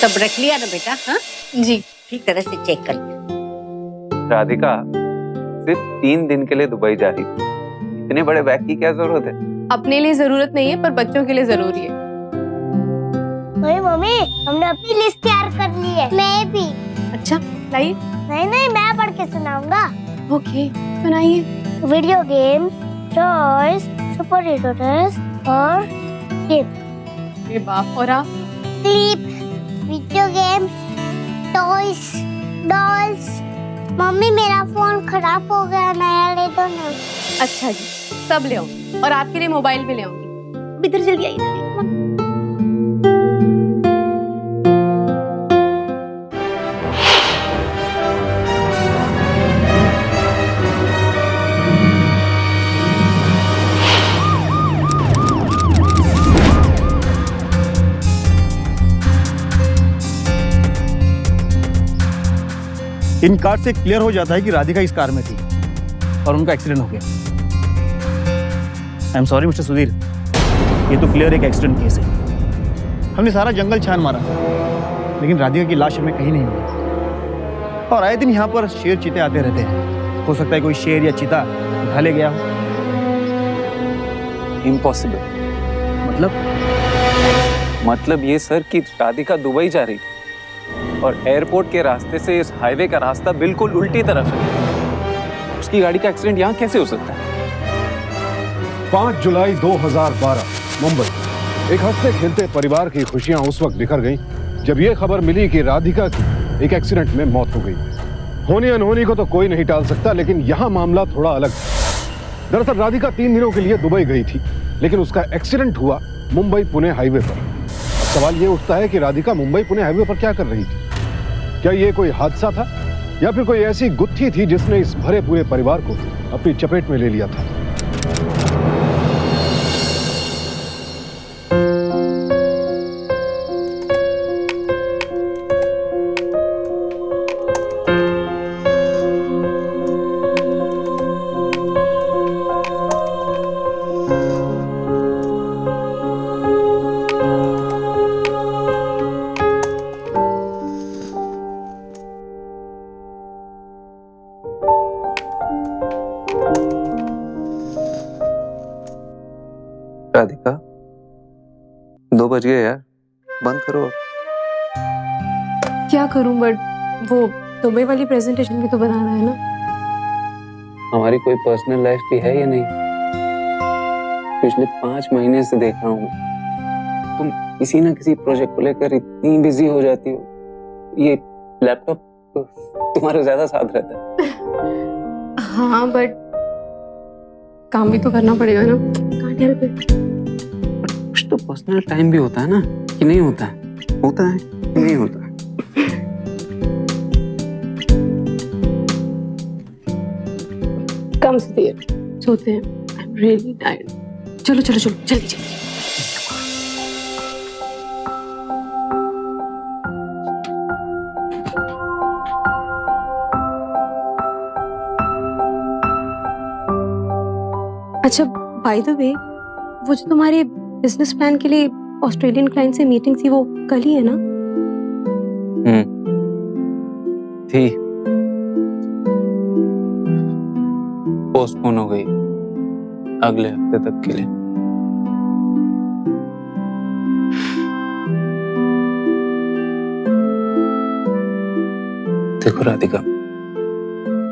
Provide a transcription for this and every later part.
सब रख लिया ना बेटा? हाँ जी। ठीक तरह से चेक कर लिया। राधिका सिर्फ 3 दिन के लिए दुबई जा रही थी, इतने बड़े बैग की क्या जरूरत है? अपने लिए जरूरत नहीं है पर बच्चों के लिए जरूरी है। मम्मी हमने अपनी लिस्ट तैयार कर ली है। मैं भी। अच्छा लाइए। नहीं मैं पढ़ के सुनाऊंगा। ओके सुनाइए। Video games, toys, super hero dress और गेम। अरे बाप। और आप? Clip, video games, toys, dolls. Mummy मेरा फोन खराब हो गया, नया ले दो ना। अच्छा जी सब ले आऊंगी और आपके लिए मोबाइल भी ले आऊंगी। इधर जल्दी आइए। इन कार से क्लियर हो जाता है कि राधिका इस कार में थी और उनका एक्सीडेंट हो गया। I am sorry mister Sudhir, ये तो क्लियर एक एक्सीडेंट केस है। हमने सारा जंगल छान मारा लेकिन राधिका की लाश हमें कहीं नहीं मिली। और आए दिन यहाँ पर शेर चीते आते रहते हैं, हो सकता है कोई शेर या चीता उठा ले गया हो। इम्पॉसिबल। मतलब ये सर कि राधिका दुबई जा रही थी और एयरपोर्ट के रास्ते से इस हाईवे का रास्ता बिल्कुल उल्टी तरफ है। उसकी गाड़ी का एक्सीडेंट यहाँ कैसे हो सकता है? 5 जुलाई 2012 मुंबई। एक हंसते खेलते परिवार की खुशियां उस वक्त बिखर गईं जब यह खबर मिली कि राधिका की एक एक्सीडेंट में मौत हो गई। होनी अनहोनी को तो कोई नहीं टाल सकता, लेकिन यहां मामला थोड़ा अलग था। दरअसल राधिका 3 दिनों के लिए दुबई गई थी, लेकिन उसका एक्सीडेंट हुआ मुंबई पुणे हाईवे पर। अब सवाल यह उठता है कि राधिका मुंबई पुणे हाईवे पर क्या कर रही थी? क्या यह कोई हादसा था या फिर कोई ऐसी गुत्थी थी जिसने इस भरे पूरे परिवार को अपनी चपेट में ले लिया था? राधिका 2 बज गए यार, बंद करो। क्या करूं बट वो दुबई वाली प्रेजेंटेशन भी तो बनाना है ना। हमारी कोई पर्सनल लाइफ भी है या नहीं? पिछले 5 महीने से देख रहा हूँ तुम किसी ना किसी प्रोजेक्ट को लेकर इतनी बिजी हो जाती हो। ये लैपटॉप तो तुम्हारा ज्यादा साथ रहता है। हाँ बट काम भी तो करना पड़ेगा ना। Can't help it। कुछ तो पर्सनल टाइम भी होता है ना, कि नहीं होता है? होता है कि नहीं होता है? कम से देर सोते हैं। I'm really tired। चलो चलो चलो जल्दी जल्दी। अच्छा बाय द वे, वो जो तुम्हारे बिजनेस प्लान के लिए ऑस्ट्रेलियन क्लाइंट से मीटिंग थी वो कल ही है ना? थी, पोस्टपोन हो गई अगले हफ्ते तक के लिए। देखो राधिका,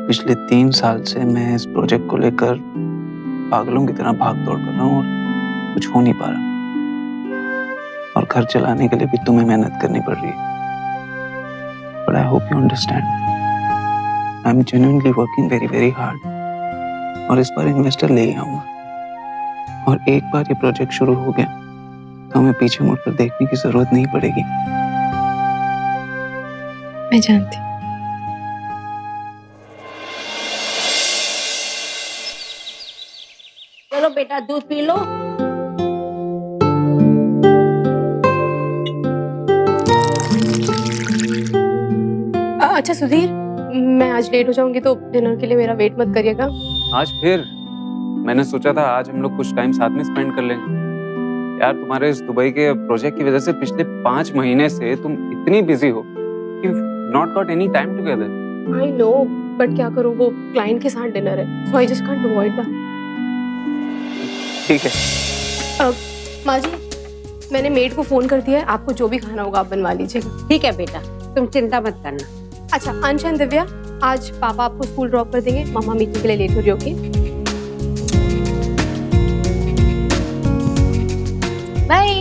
पिछले 3 साल से मैं इस प्रोजेक्ट को लेकर पागलों की तरह भाग दौड़ कर रहा हूँ और कुछ हो नहीं पा रहा। और घर चलाने के लिए भी तुम्हें मेहनत करनी पड़ रही है। But I hope you understand. I'm genuinely working very very hard. और इस बार इन्वेस्टर ले ही आऊंगा। और एक बार ये प्रोजेक्ट शुरू हो गया तो हमें पीछे मुड़कर देखने की जरूरत नहीं पड़ेगी। मैं जानती। चलो बेटा दूध पी लो। अच्छा सुधीर, मैं आज लेट हो जाऊंगी तो डिनर के लिए मेरा वेट मत करिएगा। आज फिर मैंने सोचा था आज हम लोग कुछ टाइम साथ में स्पेंड कर लेंगे। यार तुम्हारे इस दुबई के प्रोजेक्ट की वजह से पिछले 5 महीने से तुम इतनी बिजी हो कि not got any time together. I know, but क्या करूँ, वो क्लाइंट के साथ डिनर है, so I just can't avoid that. ठीक है। माँ जी, मैंने मेड को फोन कर दिया है, आपको जो भी खाना होगा आप बनवा लीजिएगा। ठीक है बेटा, तुम चिंता मत करना। अच्छा अंश एंड दिव्या, आज पापा आपको स्कूल ड्रॉप कर देंगे, मम्मा मीटिंग के लिए लेट हो रही होगी। बाय।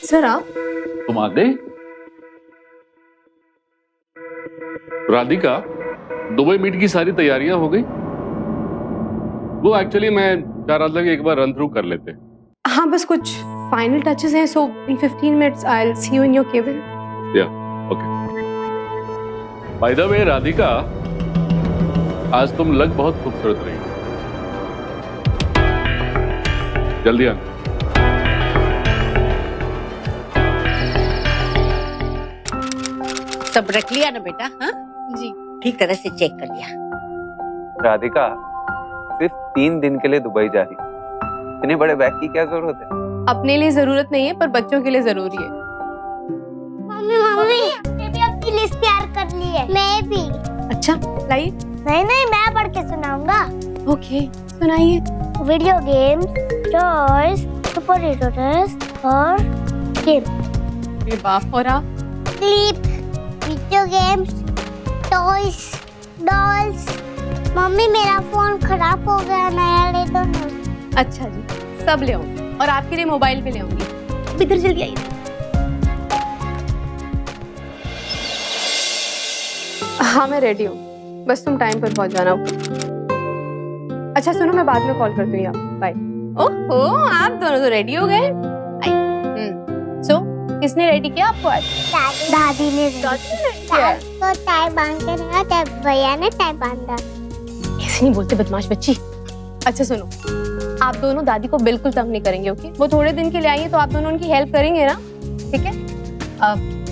सर आप तुम आ गए? राधिका, दुबई मीट की सारी तैयारियां हो गई? वो एक्चुअली मैं चाह रहा था कि एक बार रन थ्रू कर लेते। हाँ, बस कुछ फाइनल टचेस हैं, so in 15 minutes I will see you in your cabin. या okay. By the way Radhika, आज तुम लग बहुत खूबसूरत रही। जल्दी आ। सब रख लिया ना बेटा? हाँ जी। ठीक तरह से चेक कर लिया। राधिका सिर्फ 3 दिन के लिए दुबई जा रही, इतने बड़े बैग की क्या जरूरत है? अपने लिए जरूरत नहीं है, पर बच्चों के लिए जरूरी है। मम्मी मम्मी, मैंने भी अपनी लिस्ट तैयार कर ली है। मैं भी। अच्छा लाइए। नहीं नहीं, मैं पढ़ के सुनाऊंगा। ओके सुनाइए। Video games, toys, super hero dress और गेम। ये बाप, और आप? Clip, video games, toys, dolls. Mummy मेरा फोन खराब हो गया, नया ले दो ना। अच्छा जी, सब ले आऊंगी, और आपके लिए मोबाइल भी ले आऊंगी। अब इधर जल्दी आइए। हाँ मैं रेडी हूँ, बस तुम टाइम पर पहुंच जाना। अच्छा सुनो, मैं बाद में कॉल करती हूँ। बाय। ओहो, आप दोनों तो रेडी हो गए। सो किसने रेडी किया आपको आज? दादी ने किया? तो टाई बांध के रखा, तब भैया ने टाई बांधा। ऐसे नहीं बोलते बदमाश बच्ची। अच्छा सुनो, आप दोनों दादी को बिल्कुल तंग नहीं करेंगे, ओके? वो थोड़े दिन के लिए आई है, तो आप दोनों उनकी हेल्प करेंगे ना, ठीक है?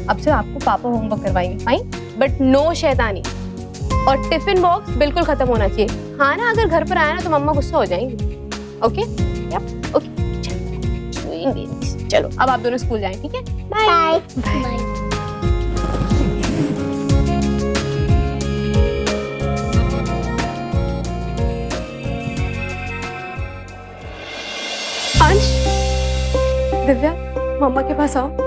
अब से आपको पापा होमवर्क करवाएंगे, फाइन, बट नो शैतानी। और टिफिन बॉक्स बिल्कुल खत्म होना चाहिए। हाँ ना, अगर घर पर आया ना तो मम्मा गुस्सा हो जाएंगी। ओके? Yup, okay. चलो अब आप दोनों स्कूल जाएं, ठीक है? Bye bye. अंश, दिव्या, मम्मा के पास आओ।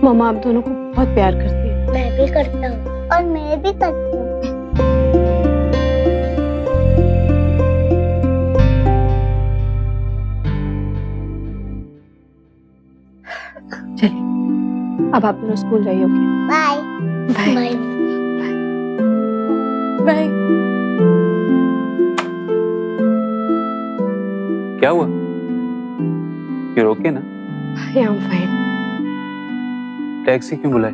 मम्मा आप दोनों को बहुत प्यार करती है। मैं भी करता हूँ, और मैं भी करता हूँ। चलिए अब आप दोनों स्कूल जाइए, okay? Bye bye bye. Bye. क्या हुआ? यू ओके ना? I am fine. टैक्सी क्यों बुलाई?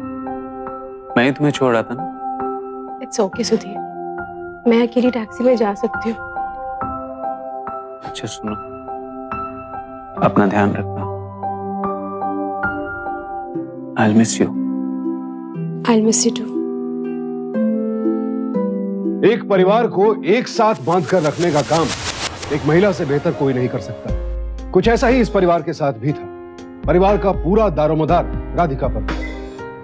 मैं ही तुम्हें छोड़ रहा था ना। इट्स ओके सुधीर, मैं अकेली टैक्सी में जा सकती हूँ। अच्छा सुनो, अपना ध्यान रखना। I'll miss you. I'll miss you too. एक परिवार को एक साथ बांध कर रखने का काम एक महिला से बेहतर कोई नहीं कर सकता। कुछ ऐसा ही इस परिवार के साथ भी था। परिवार का पूरा दारोमदार राधिका पर था।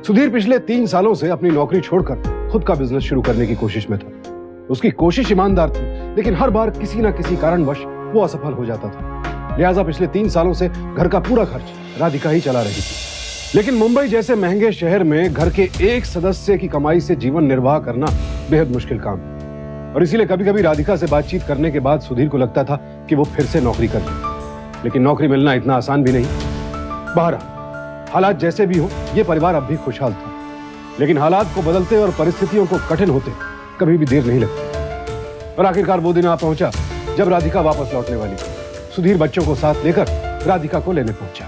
सुधीर पिछले 3 सालों से अपनी नौकरी छोड़कर खुद का बिजनेस शुरू करने की कोशिश में था। उसकी कोशिश ईमानदार थी, लेकिन हर बार किसी न किसी कारणवश वो असफल हो जाता था। लिहाजा पिछले 3 सालों से घर का पूरा खर्च राधिका ही चला रही थी। लेकिन मुंबई जैसे महंगे शहर में घर के एक सदस्य की कमाई से जीवन निर्वाह करना बेहद मुश्किल काम है। और इसीलिए कभी कभी राधिका से बातचीत करने के बाद सुधीर को लगता था कि वो फिर से नौकरी कर ले। लेकिन नौकरी मिलना इतना आसान भी नहीं। बहरहाल हालात जैसे भी हो, ये परिवार अब भी खुशहाल था, लेकिन हालात को बदलते और परिस्थितियों को कठिन होते कभी भी देर नहीं लगती। और आखिरकार वो दिन आ पहुंचा जब राधिका वापस लौटने वाली थी। सुधीर बच्चों को साथ लेकर राधिका को लेने पहुंचा।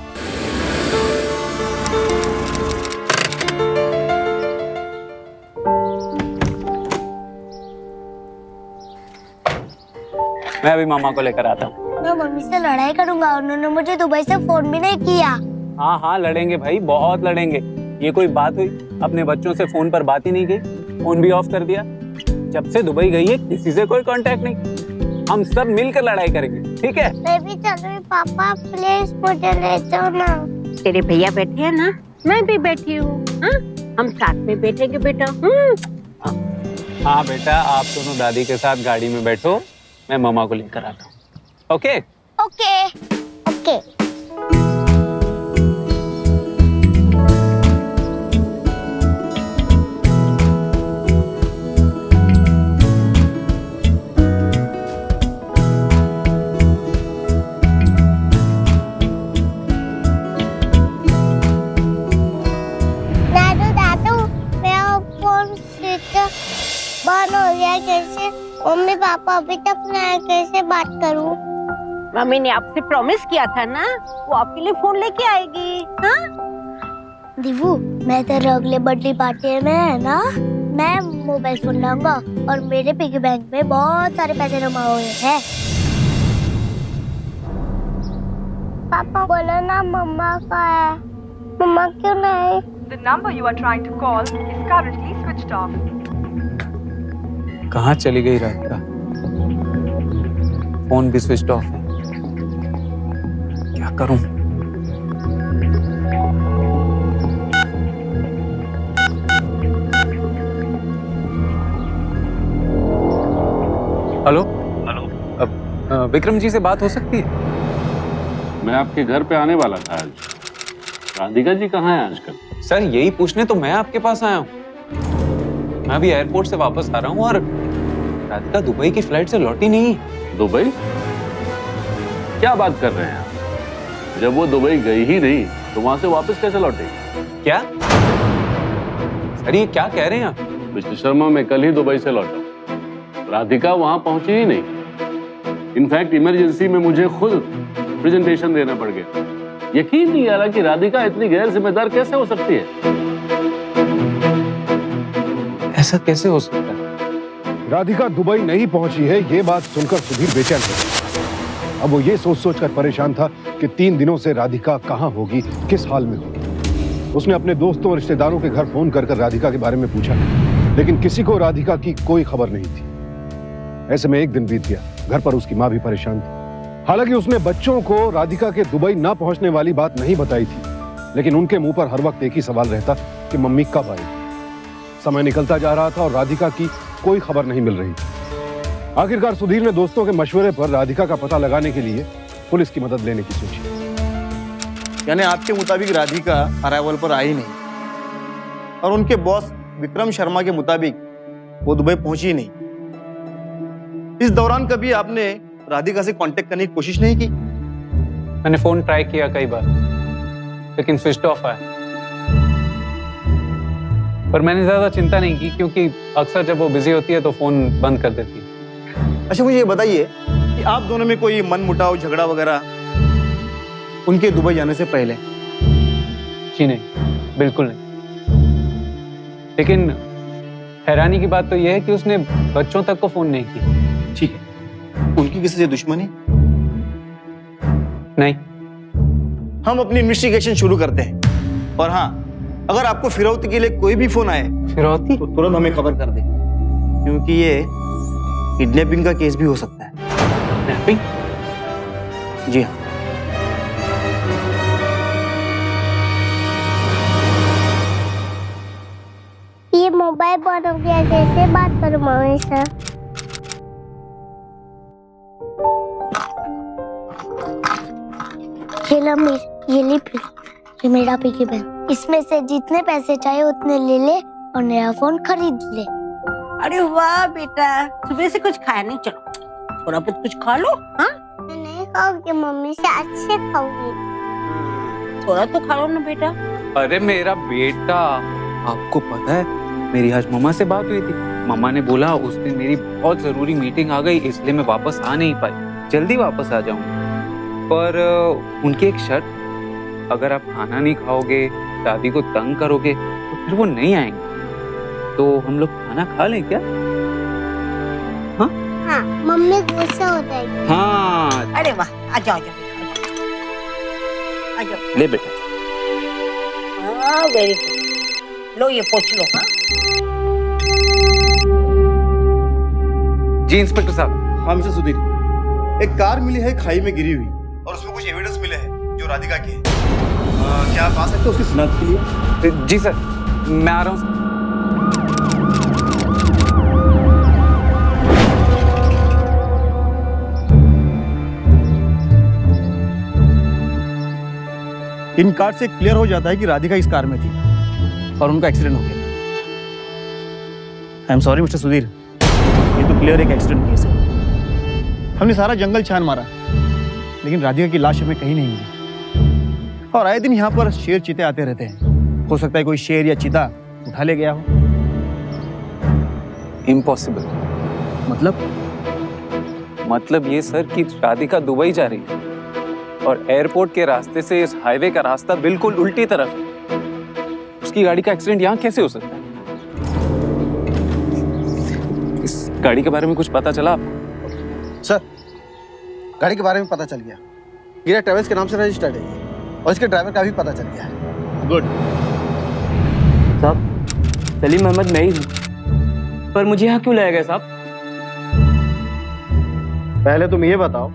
मैं अभी मामा को लेकर आता हूँ। मैं मम्मी से लड़ाई करूंगा, उन्होंने मुझे दुबई से फोन भी नहीं किया। हाँ हाँ लड़ेंगे भाई, बहुत लड़ेंगे। ये कोई बात हुई? अपने बच्चों से फोन पर बात ही नहीं की, फोन भी ऑफ कर दिया। जब से दुबई गई है किसी से कोई कांटेक्ट नहीं। हम सब मिलकर लड़ाई करेंगे, ठीक है? मैं भी चल रही। पापा प्लीज मुझे ले जाओ ना। तेरे भैया बैठे हैं ना, मैं भी बैठी हूँ। हम साथ में बैठेंगे बेटा। हाँ बेटा, आप दोनों दादी के साथ गाड़ी में बैठो, मैं मामा को लेकर आता हूँ। ओके? Okay okay. बंद हो गया कैसे? मम्मी पापा अभी तक नहीं आए, कैसे बात करूं? मम्मी ने आपसे प्रॉमिस किया था ना, वो आपके लिए फोन लेके आएगी। हाँ दीवू, मैं तेरे अगले बर्थडे पार्टी में है ना, मैं मोबाइल फोन लाऊंगा और मेरे पिगी बैंक में बहुत सारे पैसे जमा हुए हैं। पापा बोलो ना मम्मा का है। मम्मा क्यों नहीं? The number you are trying to call is currently switched off. कहाँ चली गई राधिका? फोन भी स्विच ऑफ है। क्या करूं? हेलो हेलो, अब विक्रम जी से बात हो सकती है? मैं आपके घर पे आने वाला था आज। राधिका जी कहाँ हैं आजकल? सर यही पूछने तो मैं आपके पास आया हूँ। मैं अभी एयरपोर्ट से वापस आ रहा हूँ और राधिका दुबई की फ्लाइट से लौटी नहीं। दुबई? क्या बात कर रहे हैं आप? जब वो दुबई गई ही नहीं तो वहां से वापस कैसे लौटेगी? क्या सर, ये क्या कह रहे हैं आप? मिस्टर शर्मा, मैं कल ही दुबई से लौटा। राधिका वहां पहुंची ही नहीं। इनफैक्ट इमरजेंसी में मुझे खुद प्रेजेंटेशन देना पड़ गया। यकीन नहीं आ रहा कि राधिका इतनी गैर जिम्मेदार कैसे हो सकती है। ऐसा कैसे हो सकता है? राधिका दुबई नहीं पहुंची है, ये बात सुनकर सुधीर बेचैन हो गया। अब वो ये सोच सोचकर परेशान था कि 3 दिनों से राधिका कहाँ होगी, किस हाल में होगी। उसने अपने दोस्तों और रिश्तेदारों के घर फोन कर राधिका के बारे में पूछा, लेकिन किसी को राधिका की कोई खबर नहीं थी। ऐसे में एक दिन बीत गया। घर पर उसकी माँ भी परेशान थी। हालांकि उसने बच्चों को राधिका के दुबई ना पहुंचने वाली बात नहीं बताई थी, लेकिन उनके मुंह पर हर वक्त एक ही सवाल रहता कि मम्मी कब आएगी। समय निकलता जा रहा था और राधिका की कोई खबर नहीं मिल रही थी। आखिरकार सुधीर ने दोस्तों के मशवरे पर राधिका का पता लगाने के लिए पुलिस की मदद लेने की सोची। यानी आपके मुताबिक राधिका अराइवल पर आई नहीं और उनके बॉस विक्रम शर्मा के मुताबिक वो दुबई पहुंची नहीं। इस दौरान कभी आपने राधिका से कांटेक्ट करने की कोशिश नहीं की? मैंने फोन ट्राई किया कई बार, लेकिन स्विच ऑफ आया। पर मैंने ज्यादा चिंता नहीं की, क्योंकि अक्सर जब वो बिजी होती है तो फोन बंद कर देती है। अच्छा, मुझे ये बताइए कि आप दोनों में कोई मनमुटाव, झगड़ा वगैरह उनके दुबई जाने से पहले? जी नहीं, बिल्कुल नहीं। लेकिन हैरानी की बात तो यह है कि उसने बच्चों तक को फोन नहीं किया। ठीक है, उनकी किसी से दुश्मनी? नहीं। हम अपनी इन्वेस्टिगेशन शुरू करते हैं, और हाँ, अगर आपको फिरौती के लिए कोई भी फोन आए फिरौती? तो तुरंत हमें खबर कर दे, क्योंकि ये किडनैपिंग का केस भी हो सकता है। किडनैपिंग? जी हाँ। ये मोबाइल बंद हो गया, कैसे बात करूं मम्मी से? ये मेरा पिगी बैंक। इसमें से जितने पैसे चाहिए उतने ले ले और नया फोन खरीद ले। अरे वाह बेटा, सुबह से कुछ खाया नहीं, चलो थोड़ा बहुत कुछ खा लो। हाँ मैं नहीं खाओगे मम्मी से अच्छे खाओगे। थोड़ा तो खाओ ना बेटा। अरे मेरा बेटा, आपको पता है मेरी आज मम्मा से बात हुई थी। मम्मा ने बोला उस दिन मेरी बहुत जरूरी मीटिंग आ गई, इसलिए मैं वापस आ नहीं पाई। जल्दी वापस आ जाऊंगी, पर उनकी एक शर्त, अगर आप खाना नहीं खाओगे, दादी को तंग करोगे, तो फिर वो नहीं आएंगे। तो हम लोग खाना खा लें क्या? हाँ, मम्मी गुस्सा हो जाएगी। हाँ, अरे वाह, आ जाओ आ जाओ बेटा, आ जाओ। ले बेटा। हाँ वेरी गुड, लो ये पोंछ लो। हाँ जी इंस्पेक्टर साहब। हाँ मिस्टर सुधीर, एक कार मिली है खाई में गिरी हुई और उसमें कुछ एविडेंस मिले हैं जो राधिका के हैं। क्या आप आ सकते हो उसकी शिनाख्त के लिए? जी सर, मैं आ रहा हूँ। इन कार से क्लियर हो जाता है कि राधिका इस कार में थी और उनका एक्सीडेंट हो गया। I am sorry mister Sudhir, ये तो क्लियर एक एक्सीडेंट केस है। हमने सारा जंगल छान मारा, लेकिन राधिका की लाश हमें कहीं नहीं मिली। और आए दिन यहाँ पर शेर चीते आते रहते हैं। हो सकता है कोई शेर या चीता उठा ले गया हो। इम्पॉसिबल। मतलब ये सर कि राधिका दुबई जा रही है और एयरपोर्ट के रास्ते से इस हाईवे का रास्ता बिल्कुल उल्टी तरफ है। उसकी गाड़ी का एक्सीडेंट यहाँ कैसे हो सकता है? इस गाड़ी के बारे में कुछ पता चला आपको? सर, गाड़ी के बारे में पता चल गया। गिरा ट्रेवल्स के नाम से रजिस्टर्ड है और इसके ड्राइवर का भी पता चल गया है। गुड। साहब, सलीम अहमद मैं ही हूँ, पर मुझे यहाँ क्यों लाया गया साहब? पहले तुम ये बताओ,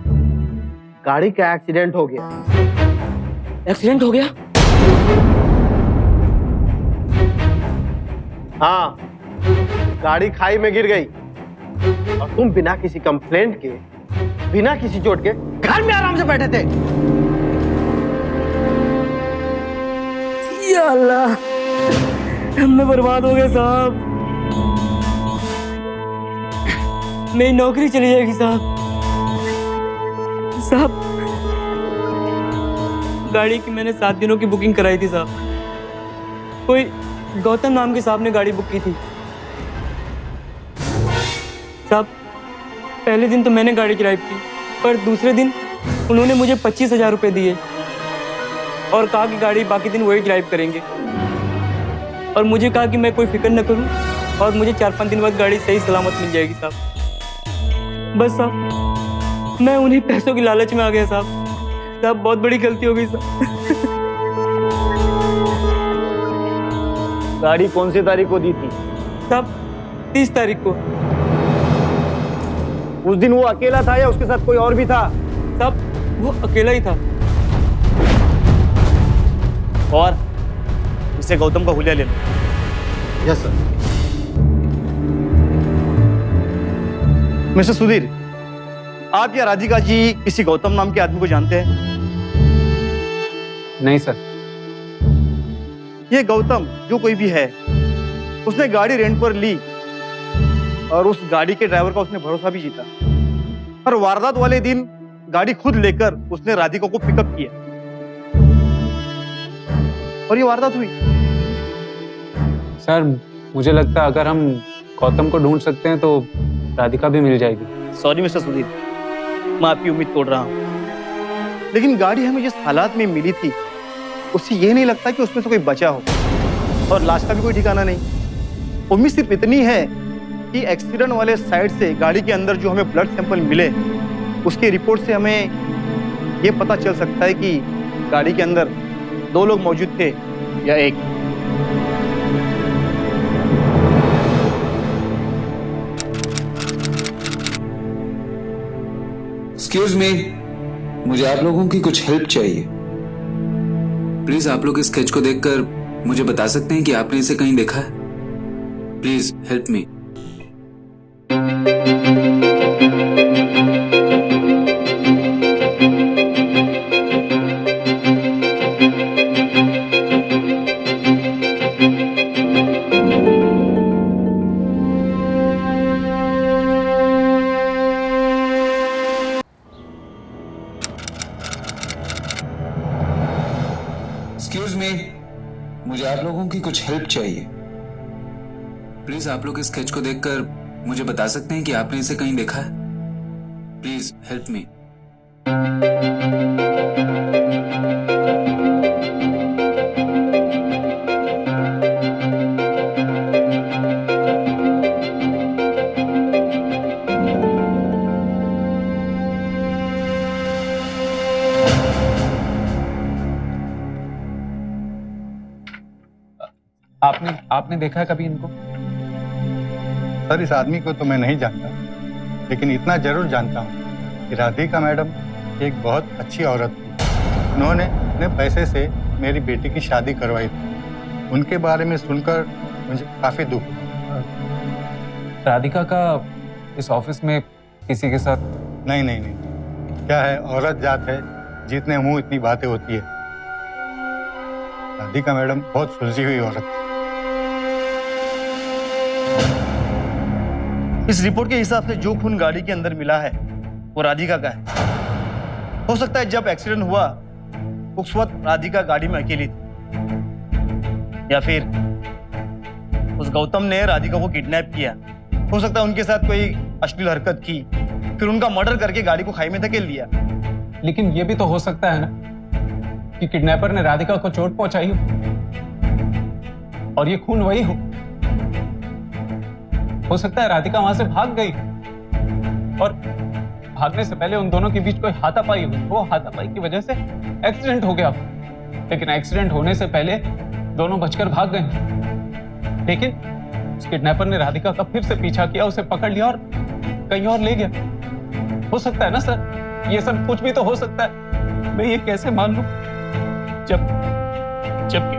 गाड़ी का एक्सीडेंट हो गया। एक्सीडेंट हो गया? हाँ, गाड़ी खाई में गिर गई और तुम बिना किसी कंप्लेंट के, बिना किसी चोट के घर में आराम से बैठे थे। या अल्लाह, मैं बर्बाद हो गया साहब। मेरी नौकरी चली जाएगी साहब। साहब, गाड़ी की मैंने 7 दिनों की बुकिंग कराई थी साहब। कोई गौतम नाम के साहब ने गाड़ी बुक की थी साहब। पहले दिन तो मैंने गाड़ी ड्राइव की, पर दूसरे दिन उन्होंने मुझे 25,000 रुपये दिए और कहा कि गाड़ी बाकी दिन वही ड्राइव करेंगे। और मुझे कहा कि मैं कोई फिक्र न करूं और मुझे 4-5 दिन बाद गाड़ी सही सलामत मिल जाएगी साहब। बस साहब, मैं उन्हीं पैसों की लालच में आ गया साहब। साहब, बहुत बड़ी गलती हो गई साहब। गाड़ी कौन सी तारीख को दी थी? साहब, 30 तारीख को। उस दिन वो अकेला था या उसके साथ कोई और भी था? साहब, वो अकेला ही था। और इसे गौतम का हुलिया ले लो। Yes sir. मिस्टर सुधीर, आप या राधिका जी किसी गौतम नाम के आदमी को जानते हैं? नहीं सर। ये गौतम जो कोई भी है, उसने गाड़ी रेंट पर ली और उस गाड़ी के ड्राइवर का उसने भरोसा भी जीता। और वारदात वाले दिन गाड़ी खुद लेकर उसने राधिका को पिकअप किया और ये वारदात हुई। सर, मुझे लगता है अगर हम गौतम को ढूंढ सकते हैं तो राधिका भी मिल जाएगी। सॉरी मिस्टर सुधीर, मैं आपकी उम्मीद तोड़ रहा हूँ, लेकिन गाड़ी हमें जिस हालात में मिली थी उससे ये नहीं लगता कि उसमें से कोई बचा हो और लाश का भी कोई ठिकाना नहीं। उम्मीद सिर्फ इतनी है कि एक्सीडेंट वाले साइड से गाड़ी के अंदर जो हमें ब्लड सैंपल मिले, उसके रिपोर्ट से हमें ये पता चल सकता है कि गाड़ी के अंदर 2 लोग मौजूद थे या एक। एक्सक्यूज मी, मुझे आप लोगों की कुछ हेल्प चाहिए। प्लीज आप लोग इस स्केच को देखकर मुझे बता सकते हैं कि आपने इसे कहीं देखा है? Please help me. मुझे आप लोगों की कुछ हेल्प चाहिए। प्लीज आप लोग इस स्केच को देखकर मुझे बता सकते हैं कि आपने इसे कहीं देखा है? Please help me. आपने देखा है कभी इनको? सर, इस आदमी को तो मैं नहीं जानता, लेकिन इतना जरूर जानता हूँ कि राधिका मैडम एक बहुत अच्छी औरत थी। उन्होंने अपने पैसे से मेरी बेटी की शादी करवाई थी। उनके बारे में सुनकर मुझे काफी दुख हुआ। राधिका का इस ऑफिस में किसी के साथ? नहीं नहीं नहीं, क्या है, औरत जात है, जितने मुंह इतनी बातें होती है। राधिका मैडम बहुत सुलझी हुई औरत थी। इस रिपोर्ट के हिसाब से जो खून गाड़ी के अंदर मिला है वो राधिका का है। हो सकता है जब एक्सीडेंट हुआ उस वक्त राधिका गाड़ी में अकेली थी, या फिर उस गौतम ने राधिका को किडनैप किया। हो सकता है उनके साथ कोई अश्लील हरकत की, फिर उनका मर्डर करके गाड़ी को खाई में धकेल दिया। लेकिन ये भी तो हो सकता है ना कि किडनैपर ने राधिका को चोट पहुंचाई हो और ये खून वही हो सकता है राधिका वहां से भाग गई और भागने से पहले उन दोनों के बीच कोई हाथापाई हुई। वो हाथापाई की वजह से एक्सीडेंट हो गया, लेकिन एक्सीडेंट होने से पहले दोनों बचकर भाग गए। लेकिन उस किडनैपर ने राधिका का फिर से पीछा किया, उसे पकड़ लिया और कहीं और ले गया। हो सकता है ना सर, ये सब कुछ भी तो हो सकता है। मैं ये कैसे मान लूं जबकि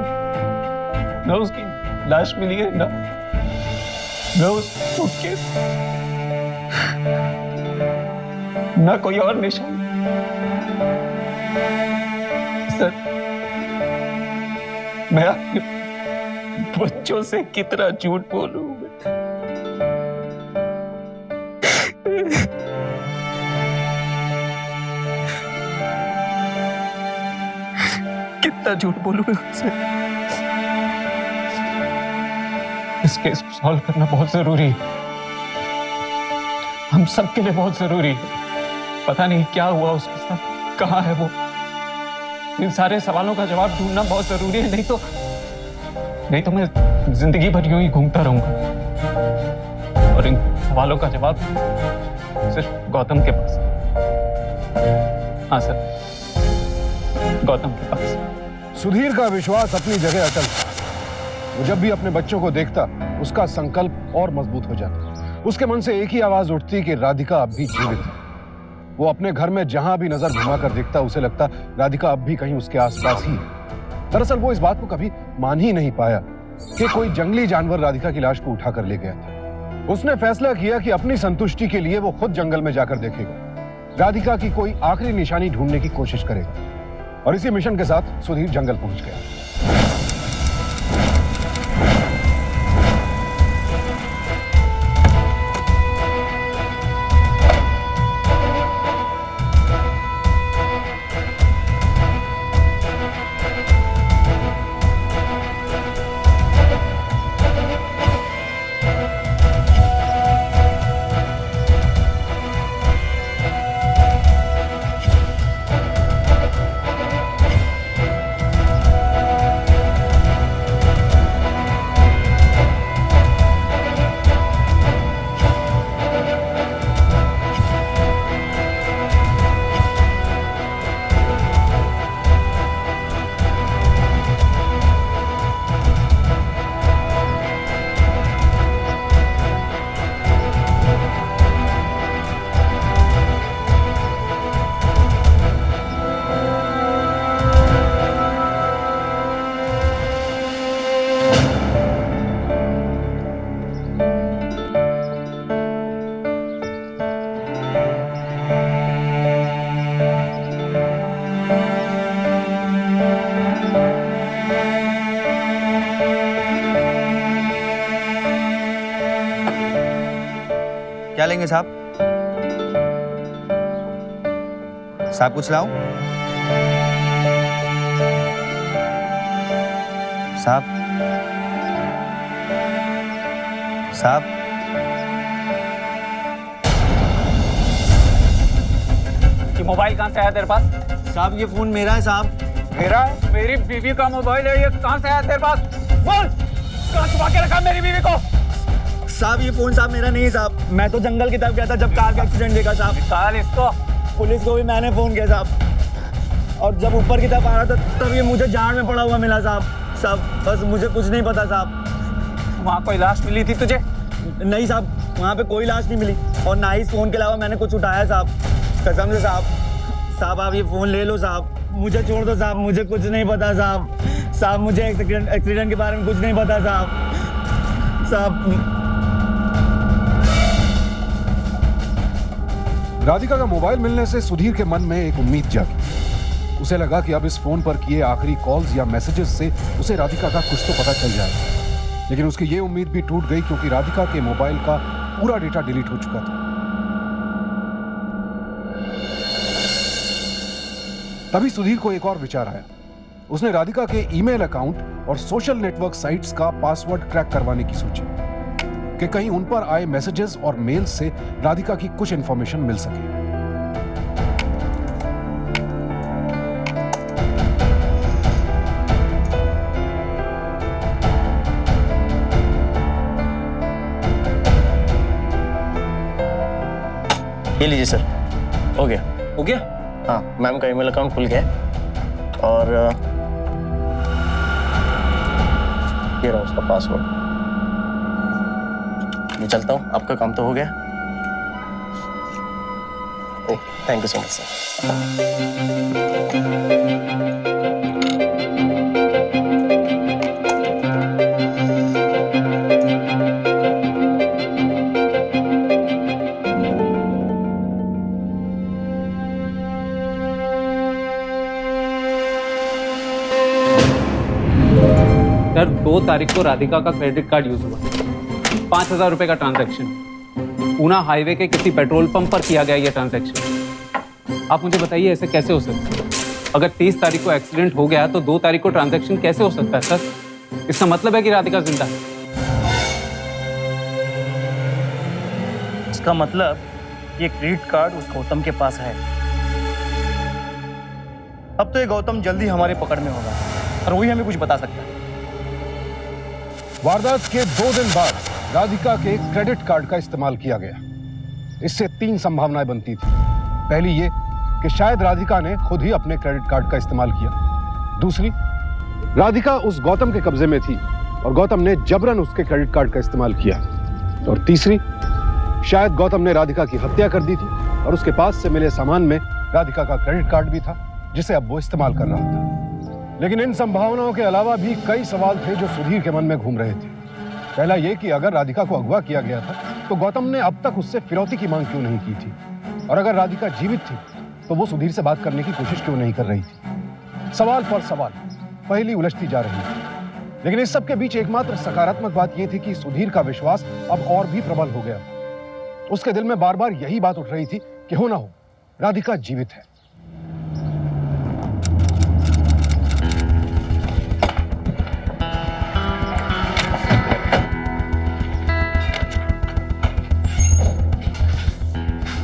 न उसकी लाश मिली है न उस सूटकेस, न कोई और निशान। सर, मैं अपने बच्चों से कितना झूठ बोलूं। कितना झूठ बोलूं मैं उनसे। इस केस को सॉल्व करना बहुत जरूरी है, हम सबके लिए बहुत जरूरी है। पता नहीं क्या हुआ उसके साथ, कहाँ है वो। इन सारे सवालों का जवाब ढूंढना बहुत जरूरी है, नहीं तो मैं जिंदगी भर यूं ही घूमता रहूंगा और इन सवालों का जवाब सिर्फ गौतम के पास। हाँ सर, गौतम के पास। सुधीर का विश्वास अपनी जगह अटल था। वो जब भी अपने बच्चों को देखता, उसका संकल्प और मजबूत हो जाता। उसके मन से एक ही आवाज उठती कि राधिका अब भी जीवित है। वो अपने घर में जहां भी नजर घुमाकर देखता, उसे लगता राधिका अब भी कहीं उसके आसपास ही है। दरअसल वो इस बात को कभी मान ही नहीं पाया कि कोई जंगली जानवर राधिका की लाश को उठाकर ले गया था। उसने फैसला किया कि अपनी संतुष्टि के लिए वो खुद जंगल में जाकर देखेगा, राधिका की कोई आखिरी निशानी ढूंढने की कोशिश करेगा। और इसी मिशन के साथ सुधीर जंगल पहुंच गया। क्या लेंगे साहब? साहब कुछ लाऊं? साहब साहब ये मोबाइल कहाँ से आया तेरे पास? साहब ये फोन मेरा है साहब। मेरा? मेरी बीवी का मोबाइल है, ये कहाँ से आया तेरे पास? बोल, कहाँ छुपा के रखा मेरी बीवी को? साहब ये फोन साहब मेरा नहीं है साहब, मैं तो जंगल की तरफ गया था जब कार का एक्सीडेंट देखा साहब। निकाल इसको। पुलिस को भी मैंने फोन किया साहब, और जब ऊपर की तरफ आ रहा था तब ये मुझे झाड़ में पड़ा हुआ मिला साहब। साहब बस मुझे कुछ नहीं पता साहब। वहाँ कोई लाश मिली थी तुझे? नहीं साहब, वहाँ पे कोई लाश नहीं मिली, और ना ही इस फोन के अलावा मैंने कुछ उठाया साहब, कसम से साहब। साहब आप ये फोन ले लो साहब, मुझे छोड़ दो साहब, मुझे कुछ नहीं पता साहब। साहब मुझे एक्सीडेंट के बारे में कुछ नहीं पता साहब। साहब राधिका का मोबाइल मिलने से सुधीर के मन में एक उम्मीद जागी। उसे लगा कि अब इस फोन पर किए आखिरी कॉल्स या मैसेजेस से उसे राधिका का कुछ तो पता चल जाएगा। लेकिन उसकी ये उम्मीद भी टूट गई क्योंकि राधिका के मोबाइल का पूरा डेटा डिलीट हो चुका था। तभी सुधीर को एक और विचार आया। उसने राधिका के ईमेल अकाउंट और सोशल नेटवर्क साइट्स का पासवर्ड क्रैक करवाने की सोची कि कहीं उन पर आए मैसेजेस और मेल्स से राधिका की कुछ इंफॉर्मेशन मिल सके। ये लीजिए सर, हो गया। हो गया? हाँ, मैम का ईमेल अकाउंट खुल गया और ये रहा उसका पासवर्ड। मैं चलता हूँ, आपका काम तो हो गया। Thank you so much sir. Sir 2 तारीख को राधिका का क्रेडिट कार्ड यूज हुआ, 5,000 रुपए का ट्रांजैक्शन। पूना हाईवे के किसी पेट्रोल पंप पर किया गया ये ट्रांजैक्शन। आप मुझे बताइए ऐसे कैसे हो सकता है? अगर 30 तारीख को एक्सीडेंट हो गया तो 2 तारीख को ट्रांजैक्शन कैसे हो सकता है सर? इसका मतलब है कि राधिका जिंदा है। इसका मतलब ये क्रेडिट कार्ड उस गौतम के पास है। अब तो ये गौतम जल्दी हमारे पकड़ में होगा और वही हमें कुछ बता सकता है। वारदात के 2 दिन बाद राधिका के क्रेडिट कार्ड का इस्तेमाल किया गया। इससे 3 संभावनाएं बनती थी। पहली ये कि शायद राधिका ने खुद ही अपने क्रेडिट कार्ड का इस्तेमाल किया। दूसरी, राधिका उस गौतम के कब्जे में थी और गौतम ने जबरन उसके क्रेडिट कार्ड का इस्तेमाल किया। और तीसरी, शायद गौतम ने राधिका की हत्या कर दी थी और उसके पास से मिले सामान में राधिका का क्रेडिट कार्ड भी था जिसे अब वो इस्तेमाल कर रहा था। लेकिन इन संभावनाओं के अलावा भी कई सवाल थे जो सुधीर के मन में घूम रहे थे। पहला यह कि अगर राधिका को अगवा किया गया था तो गौतम ने अब तक उससे फिरौती की मांग क्यों नहीं की थी, और अगर राधिका जीवित थी तो वो सुधीर से बात करने की कोशिश क्यों नहीं कर रही थी। सवाल पर सवाल, पहेली उलझती जा रही थी। लेकिन इस सब के बीच एकमात्र सकारात्मक बात यह थी कि सुधीर का विश्वास अब और भी प्रबल हो गया था। उसके दिल में बार बार यही बात उठ रही थी कि हो ना हो राधिका जीवित है।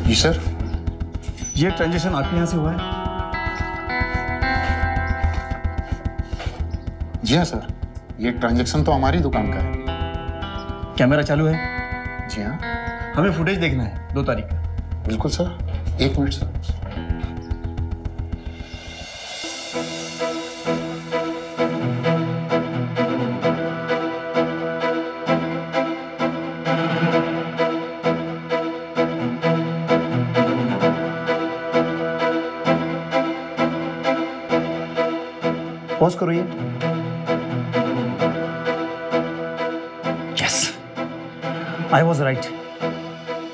जी सर, ये ट्रांजेक्शन आपके यहाँ से हुआ है? जी हाँ सर, ये ट्रांजैक्शन तो हमारी दुकान का है। कैमरा चालू है? जी हाँ। हमें फुटेज देखना है 2 तारीख का। बिल्कुल सर, 1 मिनट सर। पॉज करो ये। Yes, I was right.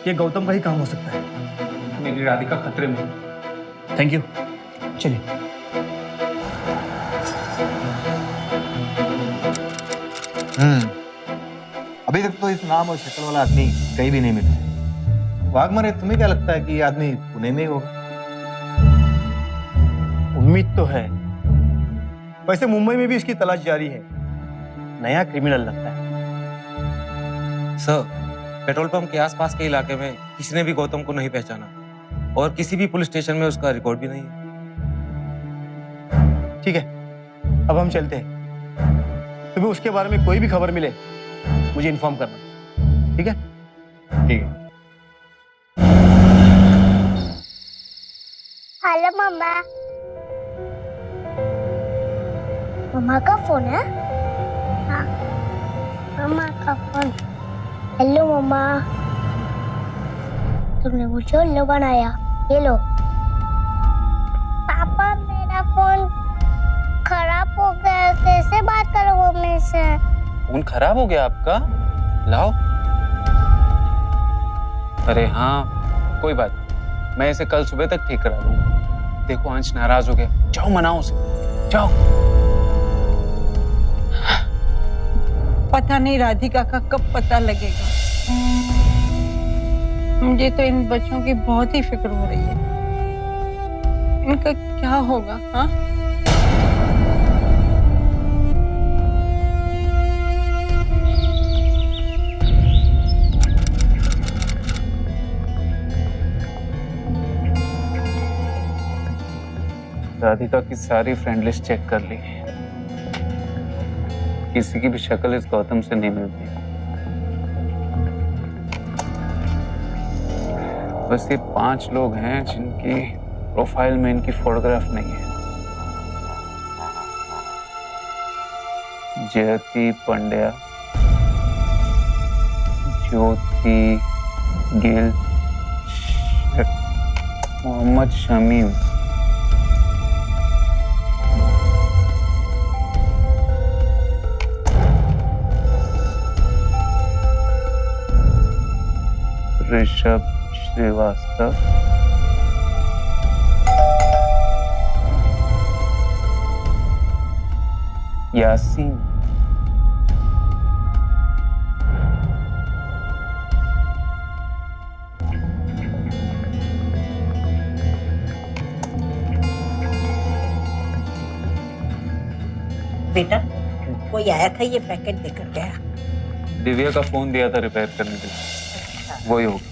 ये गौतम का ही काम हो सकता है। मेरी राधिका खतरे में। थैंक यू, चलिए। अभी तक तो इस नाम और शक्ल वाला आदमी कहीं भी नहीं मिला। वाघमारे, तुम्हें क्या लगता है कि ये आदमी पुणे में ही होगा? उम्मीद तो है, वैसे मुंबई में भी इसकी तलाश जारी है, नया क्रिमिनल लगता है। सर, पेट्रोल पंप के आसपास के इलाके में किसी ने भी गौतम को नहीं पहचाना और किसी भी पुलिस स्टेशन में उसका रिकॉर्ड भी नहीं है। ठीक है, अब हम चलते हैं। तुम्हें उसके बारे में कोई भी खबर मिले मुझे इन्फॉर्म करना, ठीक है? ठीक है। हेलो मम्मा। मम्मा का फोन है? हाँ, मम्मा का फोन। हेलो मम्मा, तुमने मुझे उल्लू बनाया। ये लो। पापा, मेरा फोन खराब हो गया, कैसे बात करूं मम्मी से? फोन खराब हो गया आपका? लाओ। अरे हाँ, कोई बात नहीं, मैं इसे कल सुबह तक ठीक करा दूंगा। देखो अंश नाराज हो गया, जाओ मनाओ उसे, जाओ। पता नहीं राधिका का कब पता लगेगा। मुझे तो इन बच्चों की बहुत ही फिक्र हो रही है। इनका क्या होगा? हाँ, राधिका की सारी फ्रेंड लिस्ट चेक कर ली, किसी की भी शक्ल इस गौतम से नहीं मिलती। बस ये 5 लोग हैं जिनकी प्रोफाइल में इनकी फोटोग्राफ नहीं है। जयती पंड्या, ज्योति गिल, मोहम्मद शमीम। ऋषभ श्रीवास्तव, यासीन, बेटा कोई आया था, ये पैकेट देकर गया। दिव्या का फोन दिया था रिपेयर करने के लिए, वही होगी।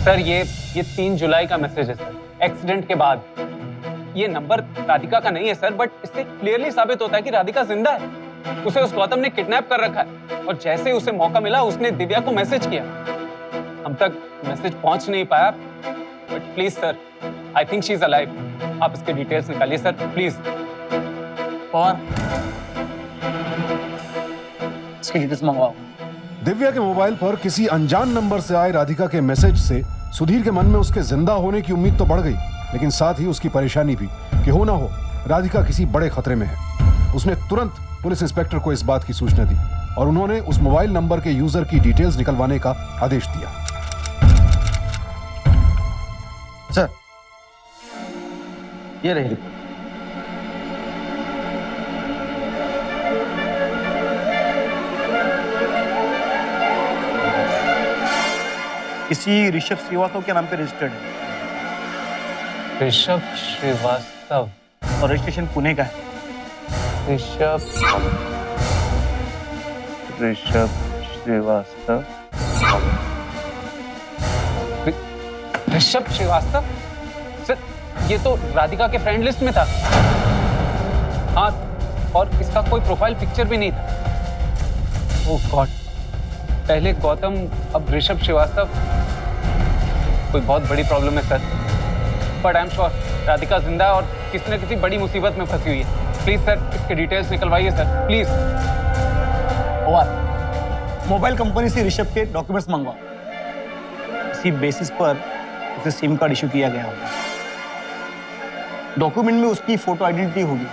सर ये 3 जुलाई का मैसेज है सर, एक्सीडेंट के बाद। ये नंबर राधिका का नहीं है सर, बट इससे क्लियरली साबित होता है कि राधिका जिंदा है। उसे उस गौतम ने किडनैप कर रखा है और जैसे ही उसे मौका मिला उसने दिव्या को मैसेज किया। हम तक मैसेज पहुंच नहीं पाया, but please sir, I think she is alive. आप इसके डिटेल्स निकालिए सर, प्लीज। और इसकी डिटेल्स मंगवाओ। दिव्या के मोबाइल पर किसी अनजान नंबर से आए राधिका के मैसेज से सुधीर के मन में उसके जिंदा होने की उम्मीद तो बढ़ गई, लेकिन साथ ही उसकी परेशानी भी कि हो ना हो राधिका किसी बड़े खतरे में है। उसने तुरंत पुलिस इंस्पेक्टर को इस बात की सूचना दी और उन्होंने उस मोबाइल नंबर के यूजर की डिटेल्स निकलवाने का आदेश दिया। सर, ये रही रिपोर्ट। किसी ऋषभ श्रीवास्तव के नाम पे रजिस्टर्ड है। ऋषभ श्रीवास्तव, और रजिस्ट्रेशन पुणे का है। ऋषभ श्रीवास्तव, ऋषभ श्रीवास्तव सर, ये तो राधिका के फ्रेंड लिस्ट में था। हाँ, और इसका कोई प्रोफाइल पिक्चर भी नहीं था। ओह गॉड, पहले गौतम अब ऋषभ श्रीवास्तव। कोई बहुत बड़ी प्रॉब्लम है sir, but I am sure Radhika जिंदा है और किसी न किसी बड़ी मुसीबत में फंसी हुई है। प्लीज सर इसके डिटेल्स निकलवाइए सर, प्लीज। और मोबाइल कंपनी से ऋषभ के डॉक्यूमेंट्स मंगवाओ, इसी बेसिस पर उसे सिम कार्ड इशू किया गया होगा। डॉक्यूमेंट में उसकी फोटो आइडेंटिटी होगी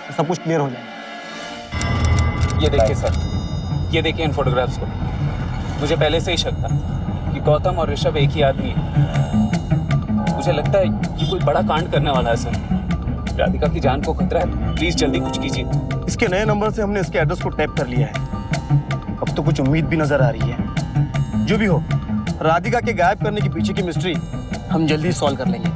तो सब कुछ क्लियर हो जाएगा। ये देखिए सर, ये देखिए इन फोटोग्राफ्स को। मुझे पहले से ही शक था कि गौतम और ऋषभ एक ही आदमी है। मुझे लगता है ये कोई बड़ा कांड करने वाला है सर। राधिका की जान को खतरा है, प्लीज जल्दी कुछ कीजिए। इसके नए नंबर से हमने इसके एड्रेस को टैप कर लिया है। अब तो कुछ उम्मीद भी नजर आ रही है। जो भी हो, राधिका के गायब करने के पीछे की मिस्ट्री हम जल्दी सॉल्व कर लेंगे।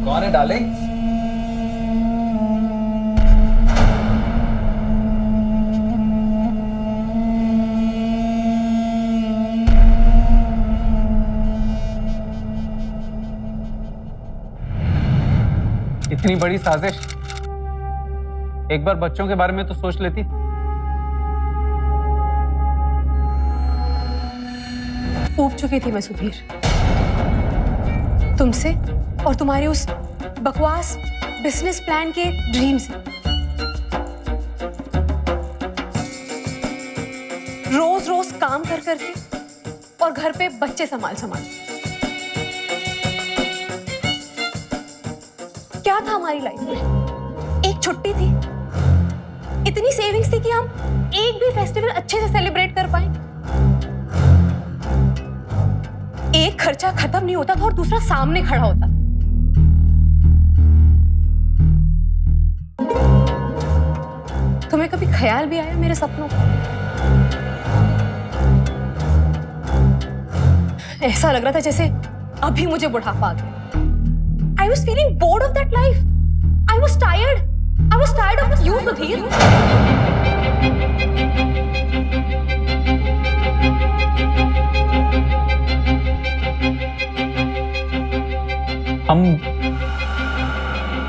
कौन है डार्लिंग? इतनी बड़ी साजिश, एक बार बच्चों के बारे में तो सोच लेती। ऊब चुकी थी मैं सुधीर, तुमसे और तुम्हारे उस बकवास बिजनेस प्लान के ड्रीम से। रोज रोज काम कर करके और घर पे बच्चे संभाल क्या था हमारी लाइफ में? एक छुट्टी थी, इतनी सेविंग्स थी कि हम एक भी फेस्टिवल अच्छे से सेलिब्रेट कर पाए। एक खर्चा खत्म नहीं होता था और दूसरा सामने खड़ा होता। तुम्हें कभी ख्याल भी आया मेरे सपनों का? ऐसा लग रहा था जैसे अभी मुझे बुढ़ापा आ गया। I was feeling bored of that life. I was tired. I was tired of you, Sudhir.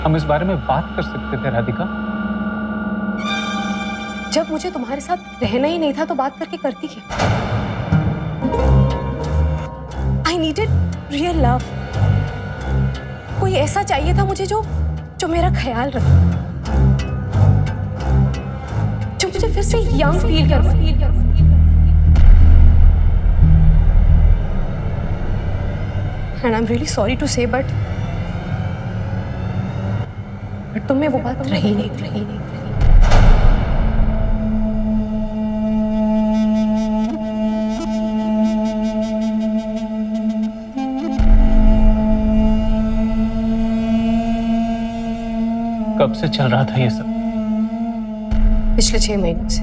हम इस बारे में बात कर सकते थे राधिका। जब मुझे तुम्हारे साथ रहना ही नहीं था तो बात करके करती क्या? I needed real love. कोई ऐसा चाहिए था मुझे जो मेरा ख्याल रखे, जो मुझे फिर से यंग फील करवाए। And I'm really sorry to say, but तुम में वो बात रही नहीं। कब से चल रहा था ये सब? पिछले 6 महीनों से।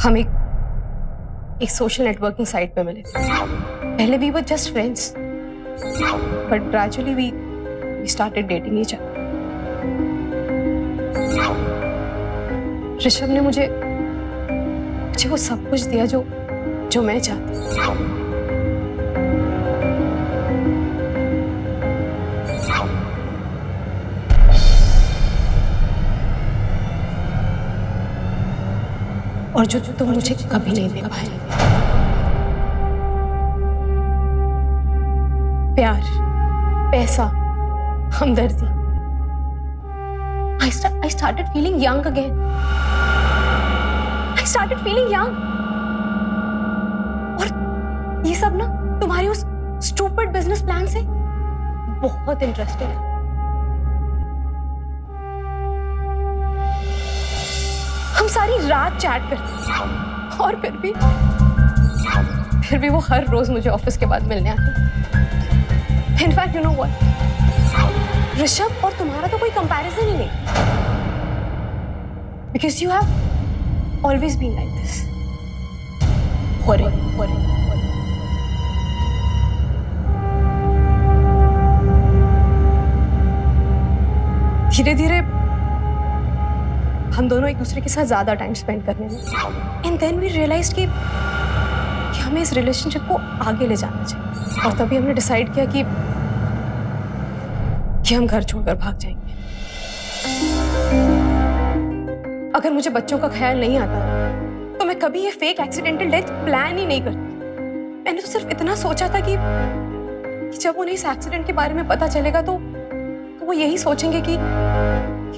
हम एक सोशल नेटवर्किंग साइट पे मिले थे। पहले we were just friends, but gradually we started dating each other. Rishabh ने मुझे वो सब कुछ दिया जो मैं चाहती हूँ। और जो तुम मुझे कभी नहीं दे पाए। प्यार, पैसा, हमदर्दी। I started feeling young again. I started feeling young. और ये सब ना तुम्हारी उस stupid business plan से बहुत इंटरेस्टिंग है। हम सारी रात चैट करते और फिर भी वो हर रोज मुझे ऑफिस के बाद मिलने आते। In fact you know what, Rishabh और तुम्हारा तो कोई कंपैरिजन ही नहीं, because you have always been like this. धीरे धीरे हम दोनों एक दूसरे के साथ ज़्यादा टाइम स्पेंड करने लगे। एंड देन वी रियलाइज कि हमें इस रिलेशनशिप को आगे ले जाना चाहिए। और तभी हमने डिसाइड किया कि हम घर छोड़कर भाग जाएंगे। अगर मुझे बच्चों का ख्याल नहीं आता तो मैं कभी ये फेक एक्सीडेंटल डेथ प्लान ही नहीं करती। मैंने तो सिर्फ इतना सोचा था कि जब उन्हें इस एक्सीडेंट के बारे में पता चलेगा तो वो यही सोचेंगे कि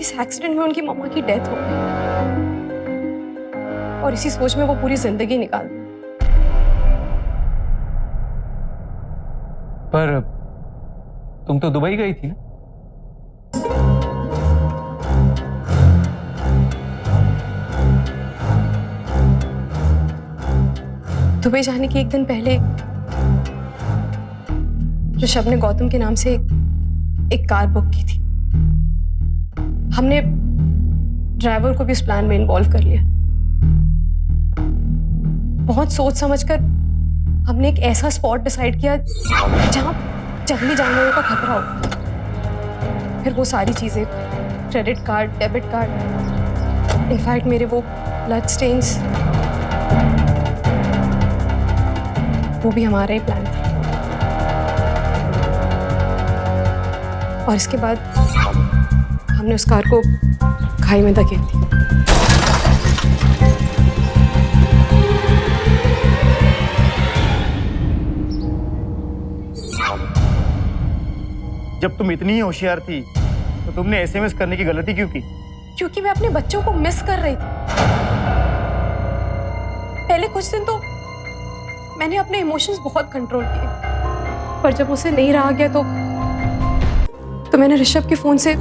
इस एक्सीडेंट में उनकी मम्मा की डेथ हो गई, और इसी सोच में वो पूरी जिंदगी निकाल दें। पर तुम तो दुबई गई थी ना? दुबई जाने के एक दिन पहले ऋषभ ने गौतम के नाम से एक कार बुक की थी। हमने ड्राइवर को भी इस प्लान में इन्वॉल्व कर लिया। बहुत सोच समझकर हमने एक ऐसा स्पॉट डिसाइड किया जहां जंगली जानवरों का खतरा हो। फिर वो सारी चीजें, credit card, debit card, in fact मेरे वो ब्लड स्टेन्स, वो भी हमारा ही प्लान था। और इसके बाद हमने उस कार को खाई में धकेल दिया। जब तुम इतनी ही होशियार थी तो तुमने एसएमएस करने की गलती क्यों की? क्योंकि मैं अपने बच्चों को मिस कर रही थी। पहले कुछ दिन तो मैंने अपने इमोशंस बहुत कंट्रोल किए, पर जब उसे नहीं रहा गया तो मैंने ऋषभ के फोन से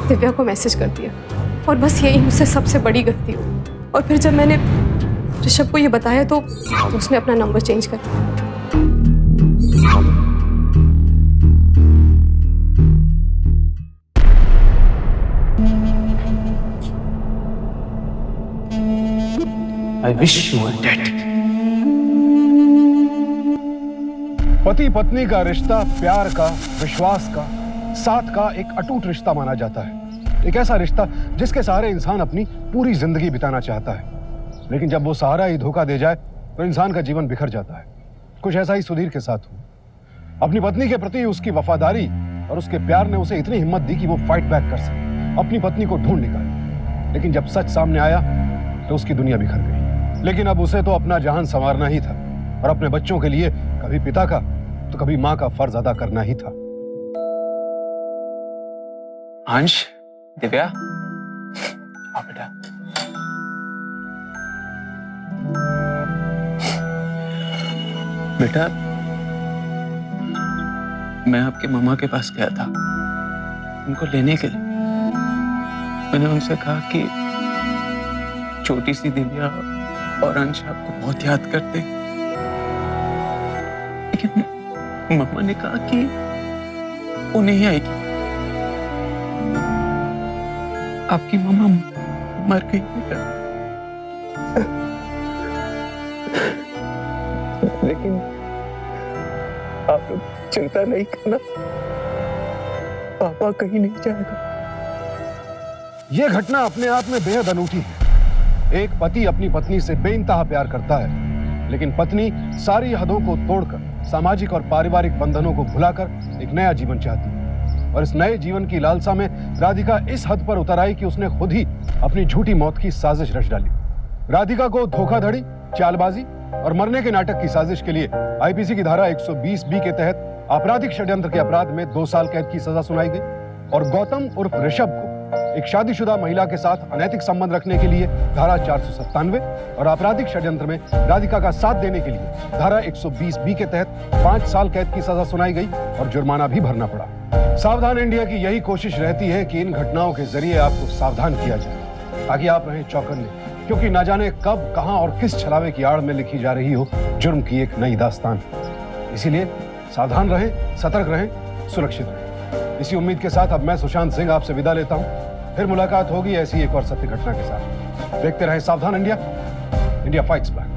दिव्या को मैसेज कर दिया, और बस यही मुझसे सबसे बड़ी गलती हुई। और फिर जब मैंने ऋषभ को ये बताया तो उसने अपना नंबर चेंज कर दिया। I wish you were dead. पति पत्नी का रिश्ता प्यार का, विश्वास का, साथ का एक अटूट रिश्ता माना जाता है। एक ऐसा रिश्ता जिसके सहारे इंसान अपनी पूरी जिंदगी बिताना चाहता है, लेकिन जब वो सहारा ही धोखा दे जाए तो इंसान का जीवन बिखर जाता है। कुछ ऐसा ही सुधीर के साथ हुआ। अपनी पत्नी के प्रति उसकी वफादारी और उसके प्यार ने उसे इतनी हिम्मत दी कि वो फाइट बैक कर सके, अपनी पत्नी को ढूंढ निकाले। लेकिन जब सच सामने आया तो उसकी दुनिया बिखर गई। लेकिन अब उसे तो अपना जहान संवारना ही था, और अपने बच्चों के लिए कभी पिता का तो कभी मां का फर्ज अदा करना ही था। अंश, दिव्या, आओ बेटा। बेटा, मैं आपके मामा के पास गया था उनको लेने के लिए। मैंने उनसे कहा कि छोटी सी दिव्या और अंश आपको बहुत याद करते, लेकिन मम्मा ने कहा कि वो नहीं आएगी, आपकी मम्मा मर गई बेटा। लेकिन आप लोग चिंता नहीं करना, पापा कहीं नहीं जाएगा। यह घटना अपने आप में बेहद अनूठी है। एक पति अपनी पत्नी से बेइंतहा प्यार करता है, लेकिन पत्नी सारी हदों को तोड़कर सामाजिक और पारिवारिक बंधनों को भुलाकर एक नया जीवन चाहती है। और इस नए जीवन की लालसा में राधिका इस हद पर उतर आई कि उसने खुद ही अपनी झूठी मौत की साजिश रच डाली। राधिका को धोखाधड़ी, चालबाजी और मरने के नाटक की साजिश के लिए आईपीसी की धारा 120 बी के तहत आपराधिक षड्यंत्र के अपराध में 2 साल कैद की सजा सुनाई गई। और गौतम उर्फ ऋषभ को एक शादीशुदा महिला के साथ अनैतिक संबंध रखने के लिए धारा 497 और आपराधिक षड्यंत्र में राधिका का साथ देने के लिए धारा 120 बी के तहत 5 साल कैद की सजा सुनाई गई और जुर्माना भी भरना पड़ा। सावधान इंडिया की यही कोशिश रहती है कि इन घटनाओं के जरिए आपको सावधान किया जाए, ताकि आप रहें चौकन्ने, क्योंकि न जाने कब, कहां और किस छलावे की आड़ में लिखी जा रही हो जुर्म की एक नई दास्तान। इसीलिए सावधान रहें, सतर्क रहें, सुरक्षित रहें। इसी उम्मीद के साथ अब मैं सुशांत सिंह आपसे विदा लेता हूं। फिर मुलाकात होगी ऐसी एक और सत्य घटना के साथ। देखते रहें सावधान इंडिया, इंडिया फाइट्स बैक।